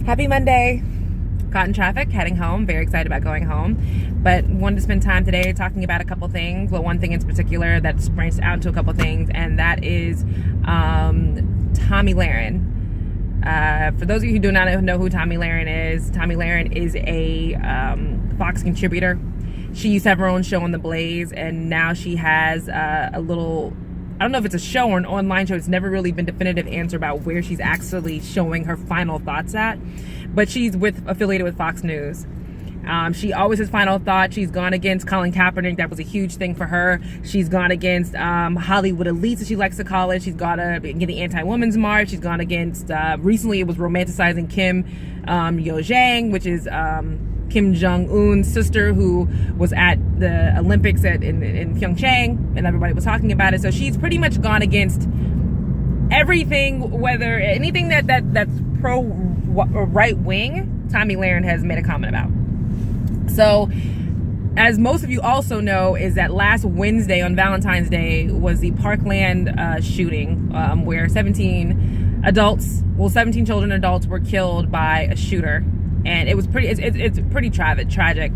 Happy Monday. Caught in traffic, heading home. Very excited about going home. But wanted to spend time today talking about a couple things. Well, one thing in particular that branched out into a couple things, and that is Tomi Lahren. For those of you who do not know who Tomi Lahren is a Fox contributor. She used to have her own show on The Blaze, and now she has a little, I don't know if it's a show or an online show. It's never really been definitive answer about where she's actually showing her final thoughts at. But she's affiliated with Fox News. She always has final thoughts. She's gone against Colin Kaepernick. That was a huge thing for her. She's gone against Hollywood elites, as she likes to call it. She's gone against the anti-women's march. She's gone against, recently it was romanticizing Kim Yo-jong, which is Kim Jong-un's sister, who was at the Olympics in Pyeongchang, and everybody was talking about it. So she's pretty much gone against everything, whether anything that's pro or right wing. Tomi Lahren has made a comment about. So, as most of you also know, is that last Wednesday on Valentine's Day was the Parkland shooting, where 17 children and adults were killed by a shooter. And it was it's pretty tragic.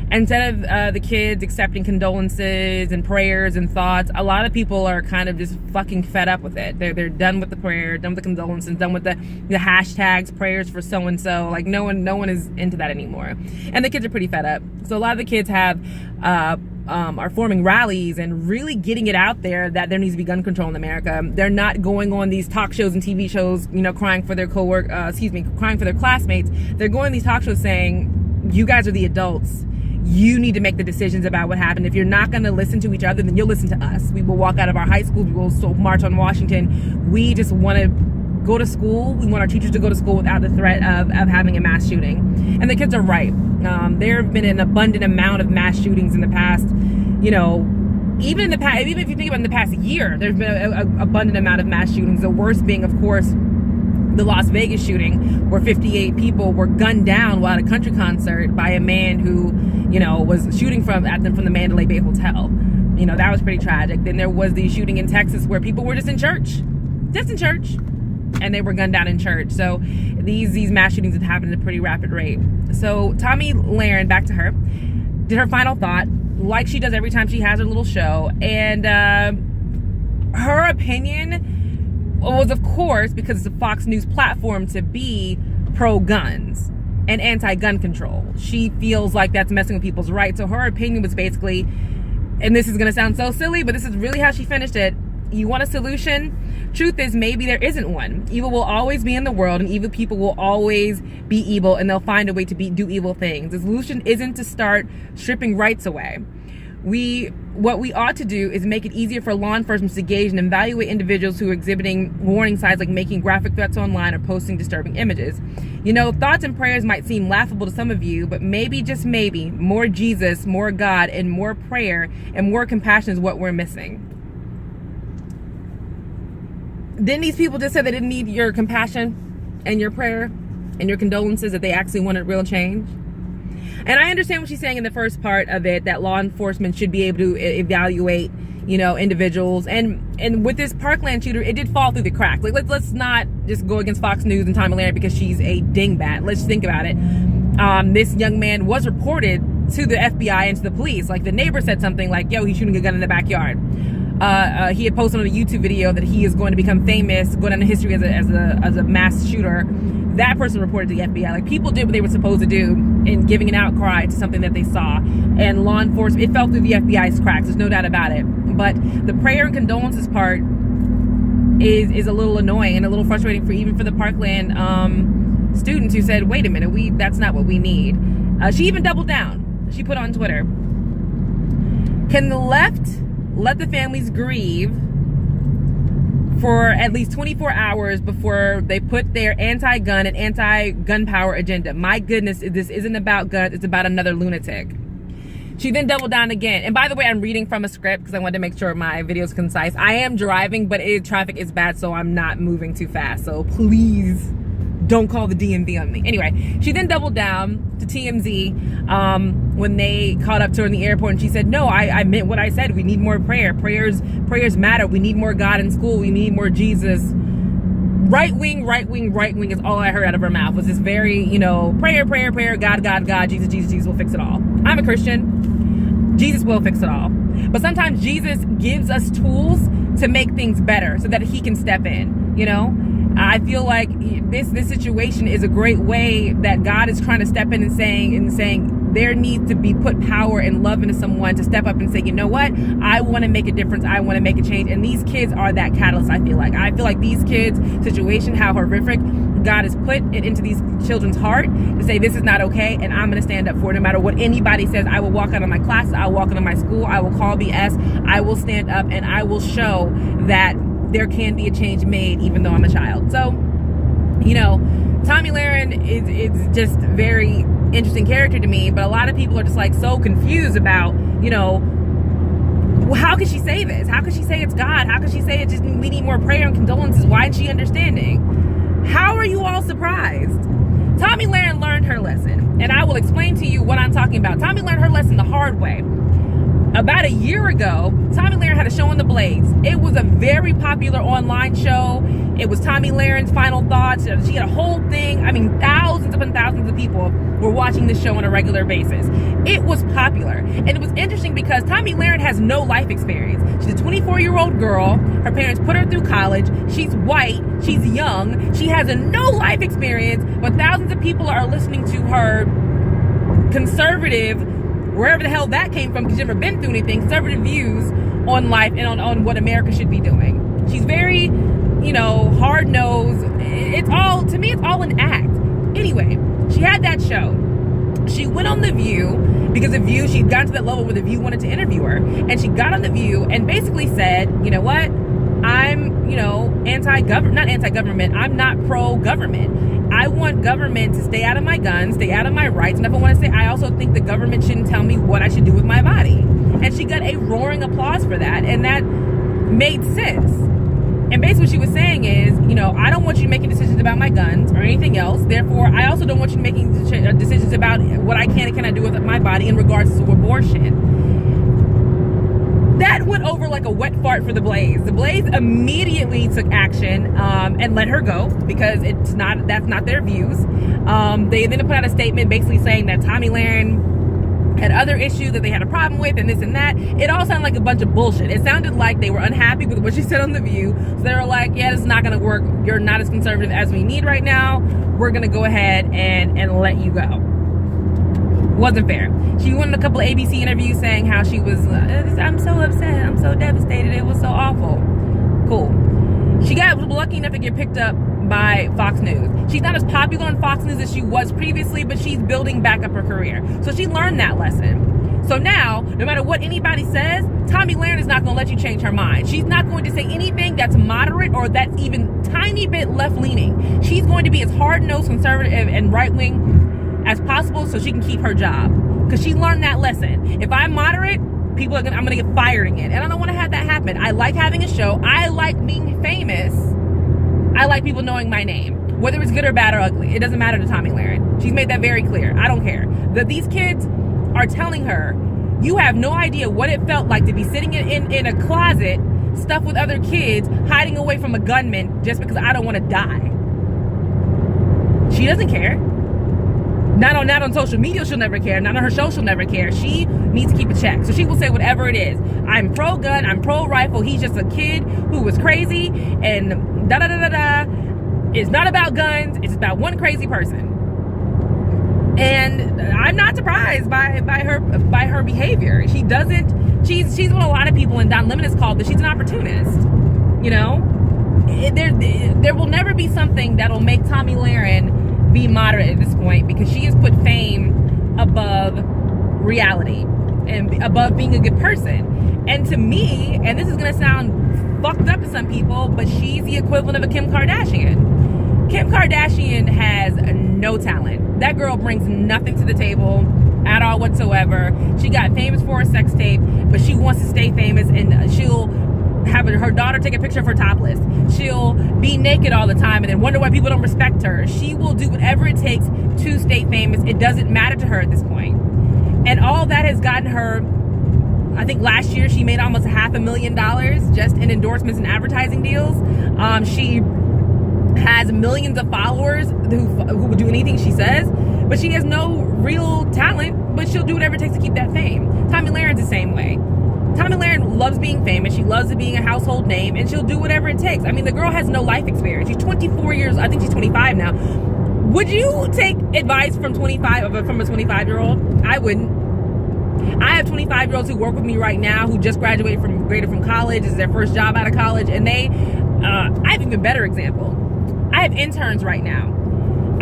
Instead of the kids accepting condolences and prayers and thoughts, a lot of people are kind of just fucking fed up with it. They're done with the prayer, done with the condolences, done with the hashtags, prayers for so and so. Like no one is into that anymore. And the kids are pretty fed up. So a lot of the kids are forming rallies and really getting it out there that there needs to be gun control in America. They're not going on these talk shows and TV shows, crying for their crying for their classmates. They're going to these talk shows saying, you guys are the adults. You need to make the decisions about what happened. If you're not going to listen to each other, then you'll listen to us. We will walk out of our high schools. We will march on Washington. We just want to go to school. We want our teachers to go to school without the threat of having a mass shooting. And the kids are right. There have been an abundant amount of mass shootings in the past, even if you think about in the past year, there's been an abundant amount of mass shootings. The worst being, of course, the Las Vegas shooting, where 58 people were gunned down while at a country concert by a man who, was shooting at them from the Mandalay Bay Hotel. That was pretty tragic. Then there was the shooting in Texas where people were just in church, and they were gunned down in church. So these mass shootings have happened at a pretty rapid rate. So Tomi Lahren, back to her, did her final thought, like she does every time she has her little show, and her opinion was, of course, because it's a Fox News platform, to be pro-guns and anti-gun control. She feels like that's messing with people's rights. So her opinion was basically, and this is going to sound so silly, but this is really how she finished it. You want a solution? Truth is, maybe there isn't one. Evil will always be in the world, and evil people will always be evil, and they'll find a way to do evil things. The solution isn't to start stripping rights away. What we ought to do is make it easier for law enforcement to gauge and evaluate individuals who are exhibiting warning signs, like making graphic threats online or posting disturbing images. Thoughts and prayers might seem laughable to some of you, but maybe, just maybe, more Jesus, more God, and more prayer and more compassion is what we're missing. Didn't these people just say they didn't need your compassion and your prayer and your condolences, that they actually wanted real change? And I understand what she's saying in the first part of it, that law enforcement should be able to evaluate, individuals. And with this Parkland shooter, it did fall through the cracks. Like, let's not just go against Fox News and Tomi Lahren because she's a dingbat. Let's think about it. This young man was reported to the FBI and to the police. Like, the neighbor said something like, yo, he's shooting a gun in the backyard. He had posted on a YouTube video that he is going to become famous, go down in history as a mass shooter. That person reported to the FBI. Like, people did what they were supposed to do in giving an outcry to something that they saw. And law enforcement, it fell through the FBI's cracks. There's no doubt about it. But the prayer and condolences part is a little annoying and a little frustrating for the Parkland students who said, wait a minute, that's not what we need. She even doubled down. She put on Twitter, can the left let the families grieve for at least 24 hours before they put their anti-gun and anti-gun power agenda? My goodness, this isn't about guns, it's about another lunatic. She then doubled down again. And by the way, I'm reading from a script because I wanted to make sure my video is concise. I am driving, but traffic is bad, so I'm not moving too fast. So please don't call the DMV on me. Anyway, she then doubled down to TMZ when they caught up to her in the airport, and she said, no, I meant what I said. We need more prayer. Prayers matter. We need more God in school. We need more Jesus. right wing is all I heard out of her mouth, was this very, prayer, God, Jesus will fix it all. I'm a Christian. Jesus will fix it all. But sometimes Jesus gives us tools to make things better so that he can step in, I feel like this situation is a great way that God is trying to step in and saying there needs to be put power and love into someone to step up and say, you know what? I want to make a difference. I want to make a change. And these kids are that catalyst, I feel like. I feel like these kids' situation, how horrific, God has put it into these children's heart to say this is not okay, and I'm going to stand up for it no matter what anybody says. I will walk out of my class. I will walk out of my school. I will call BS. I will stand up and I will show that there can be a change made even though I'm a child. So, Tomi Lahren is just very interesting character to me, but a lot of people are just like so confused about, how could she say this? How could she say it's God? How could she say we need more prayer and condolences? Why isn't she understanding? How are you all surprised? Tomi Lahren learned her lesson, and I will explain to you what I'm talking about. Tomi learned her lesson the hard way. About a year ago, Tomi Lahren had a show on the Blaze. It was a very popular online show. It was Tomi Lahren's final thoughts. She had a whole thing. I mean, thousands upon thousands of people were watching this show on a regular basis. It was popular. And it was interesting because Tomi Lahren has no life experience. She's a 24-year-old girl. Her parents put her through college. She's white. She's young. She has no life experience, but thousands of people are listening to her conservative, wherever the hell that came from, because she's never been through anything, conservative views on life and on what America should be doing. She's very, hard-nosed. To me, it's all an act. Anyway, she had that show. She went on The View, because The View, she'd gotten to that level where The View wanted to interview her. And she got on The View and basically said, you know what? I'm, not anti-government. I'm not pro-government. I want government to stay out of my guns, stay out of my rights. And if I want to say, I also think the government shouldn't tell me what I should do with my body. And she got a roaring applause for that. And that made sense. And basically what she was saying is, I don't want you making decisions about my guns or anything else. Therefore, I also don't want you making decisions about what I can and cannot do with my body in regards to abortion. That went over like a wet fart for the Blaze. The Blaze immediately took action and let her go because that's not their views. They then put out a statement basically saying that Tomi Lahren had other issues that they had a problem with and this and that. It all sounded like a bunch of bullshit. It sounded like they were unhappy with what she said on The View. So they were like, yeah, this is not going to work. You're not as conservative as we need right now. We're going to go ahead and let you go. Wasn't fair. She went on a couple of ABC interviews saying how she was, I'm so upset. I'm so devastated. It was so awful. Cool. She got lucky enough to get picked up by Fox News. She's not as popular on Fox News as she was previously, but she's building back up her career. So she learned that lesson. So now, no matter what anybody says, Tomi Lahren is not going to let you change her mind. She's not going to say anything that's moderate or that's even tiny bit left-leaning. She's going to be as hard-nosed, conservative, and right-wing as possible so she can keep her job. Because she learned that lesson. If I'm moderate, I'm going to get fired again. And I don't want to have that happen. I like having a show. I like being famous. I like people knowing my name, whether it's good or bad or ugly. It doesn't matter to Tomi Lahren. She's made that very clear. I don't care. That these kids are telling her, you have no idea what it felt like to be sitting in a closet stuffed with other kids, hiding away from a gunman just because I don't want to die. She doesn't care. Not on social media, she'll never care. Not on her show, she'll never care. She needs to keep a check. So she will say whatever it is. I'm pro-gun, I'm pro-rifle. He's just a kid who was crazy and da-da-da-da-da. It's not about guns. It's about one crazy person. And I'm not surprised by her behavior. She's what a lot of people in Don Lemon is called, but she's an opportunist. There will never be something that'll make Tomi Lahren be moderate at this point, because she has put fame above reality and above being a good person. And to me, and this is going to sound fucked up to some people, but she's the equivalent of a Kim Kardashian. Kim Kardashian has no talent. That girl brings nothing to the table at all whatsoever. She got famous for a sex tape, but she wants to stay famous, and she'll have her daughter take a picture of her topless. She'll be naked all the time and then wonder why people don't respect her. She will do whatever it takes to stay famous. It doesn't matter to her at this point. And all that has gotten her, I think last year she made almost $500,000 just in endorsements and advertising deals. She has millions of followers who will do anything she says, but she has no real talent, but she'll do whatever it takes to keep that fame. Tomi Lahren's the same way. Tomi Lahren loves being famous. She loves being a household name, and she'll do whatever it takes. I mean, the girl has no life experience. She's 24 years, I think she's 25 now. Would you take advice from a 25-year-old? I wouldn't. I have 25-year-olds who work with me right now who just graduated from college. This is their first job out of college, and I have an even better example. I have interns right now.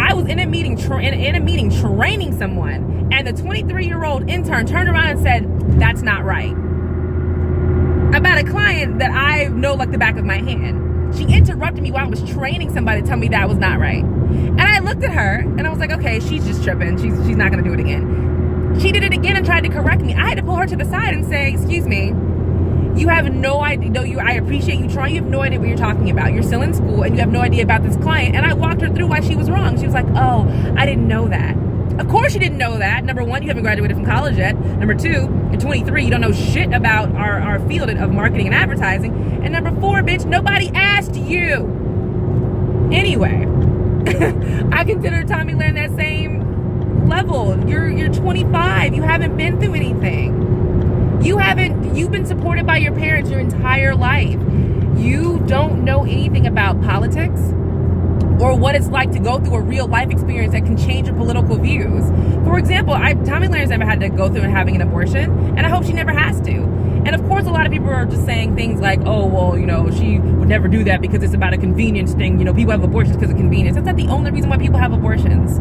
I was in a meeting training someone, and the 23-year-old intern turned around and said, "That's not right," about a client that I know like the back of my hand. She interrupted me while I was training somebody to tell me that was not right. And I looked at her and I was like, okay, she's just tripping. She's not going to do it again. She did it again and tried to correct me. I had to pull her to the side and say, excuse me, you have no idea. No, I appreciate you trying. You have no idea what you're talking about. You're still in school and you have no idea about this client. And I walked her through why she was wrong. She was like, oh, I didn't know that. Of course you didn't know that. Number one, you haven't graduated from college yet. Number two, you're 23. You don't know shit about our field of marketing and advertising. And number four, bitch, nobody asked you. Anyway, I consider Tomi Lahren that same level. You're 25. You haven't been through anything. You've been supported by your parents your entire life. You don't know anything about politics or what it's like to go through a real life experience that can change your political views. For example, Tomi Lahren's never had to go through having an abortion, and I hope she never has to. And of course, a lot of people are just saying things like, oh, well, she would never do that because it's about a convenience thing. People have abortions because of convenience. That's not the only reason why people have abortions.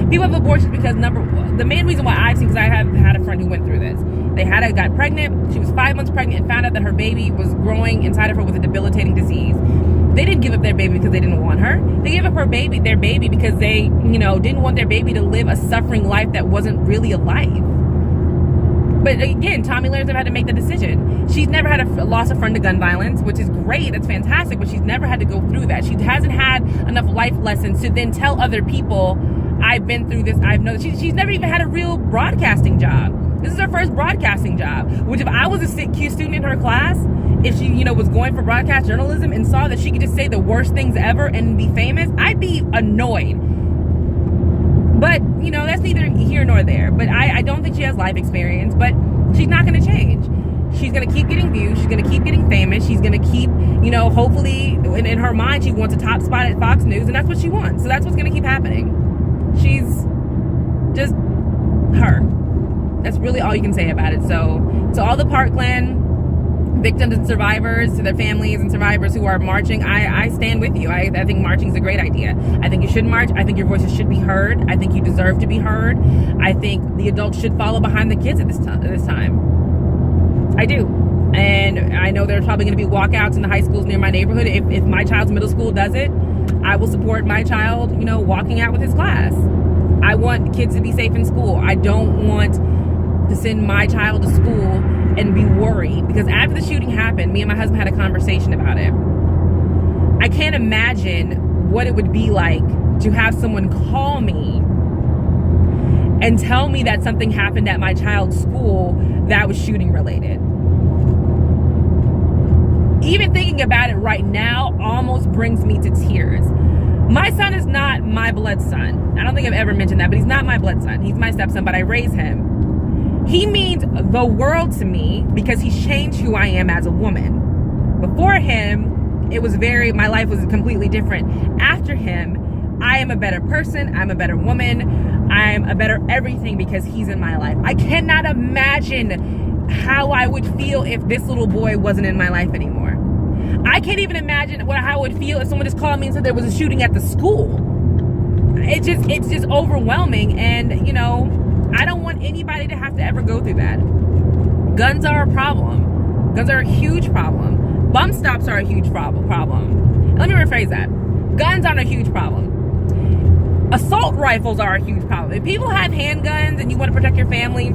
People have abortions because the main reason why I've seen, because I have had a friend who went through this. Got pregnant. She was 5 months pregnant and found out that her baby was growing inside of her with a debilitating disease. They didn't give up their baby because they didn't want her. They gave up their baby because they, didn't want their baby to live a suffering life that wasn't really a life. But again, Tomi Lahren never had to make the decision. She's never had lost a friend to gun violence, which is great. That's fantastic. But she's never had to go through that. She hasn't had enough life lessons to then tell other people, I've been through this. I've known. She's never even had a real broadcasting job. This is her first broadcasting job. Which, if I was a SIT-Q student in her class, if she, was going for broadcast journalism and saw that she could just say the worst things ever and be famous, I'd be annoyed. But, that's neither here nor there. But I don't think she has life experience, but she's not going to change. She's going to keep getting views. She's going to keep getting famous. She's going to keep, hopefully, in her mind, she wants a top spot at Fox News, and that's what she wants. So that's what's going to keep happening. She's just her. That's really all you can say about it. So, to all the Parkland victims and survivors, to their families and survivors who are marching, I stand with you. I think marching is a great idea. I think you should march. I think your voices should be heard. I think you deserve to be heard. I think the adults should follow behind the kids at this time. I do. And I know there's probably going to be walkouts in the high schools near my neighborhood. If my child's middle school does it, I will support my child, walking out with his class. I want kids to be safe in school. I don't want to send my child to school and be worried, because after the shooting happened, me and my husband had a conversation about it. I can't imagine what it would be like to have someone call me and tell me that something happened at my child's school that was shooting related. Even thinking about it right now almost brings me to tears. My son is not my blood son. I don't think I've ever mentioned that, but he's not my blood son. He's my stepson, but I raise him. He means the world to me because he's changed who I am as a woman. Before him, my life was completely different. After him, I am a better person. I'm a better woman. I'm a better everything because he's in my life. I cannot imagine how I would feel if this little boy wasn't in my life anymore. I can't even imagine how I would feel if someone just called me and said there was a shooting at the school. It's just overwhelming, and I don't want anybody to have to ever go through that. Guns are a problem. Guns are a huge problem. Bump stops are a huge problem. Let me rephrase that. Guns aren't a huge problem. Assault rifles are a huge problem. If people have handguns and you want to protect your family,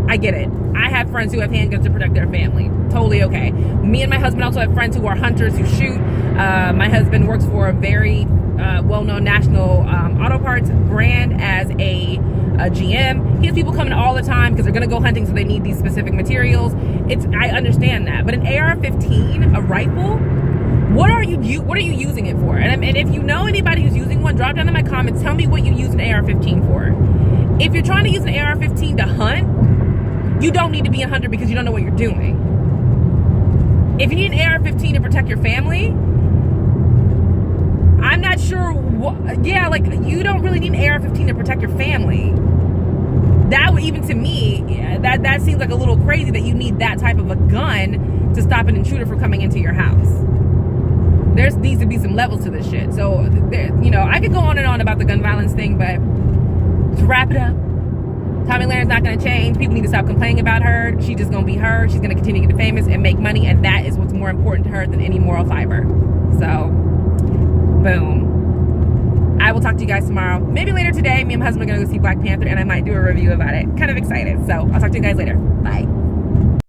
I get it. I have friends who have handguns to protect their family. Totally okay. Me and my husband also have friends who are hunters who shoot. My husband works for a very well-known national auto parts brand as a GM. He has people coming all the time because they're going to go hunting, so they need these specific materials. I understand that. But an AR-15, a rifle, What are you using it for? And if you know anybody who's using one, drop down in my comments. Tell me what you use an AR-15 for. If you're trying to use an AR-15 to hunt, you don't need to be a hunter because you don't know what you're doing. If you need an AR-15 to protect your family, I'm not sure. Like, you don't really need an AR-15 to protect your family. That would, even to me, that seems like a little crazy that you need that type of a gun to stop an intruder from coming into your house. There needs to be some levels to this shit. So, I could go on and on about the gun violence thing, but to wrap it up, Tomi Lahren's not going to change. People need to stop complaining about her. She's just going to be her. She's going to continue to get famous and make money, and that is what's more important to her than any moral fiber. So, boom. I will talk to you guys tomorrow. Maybe later today, me and my husband are going to go see Black Panther, and I might do a review about it. Kind of excited. So, I'll talk to you guys later. Bye.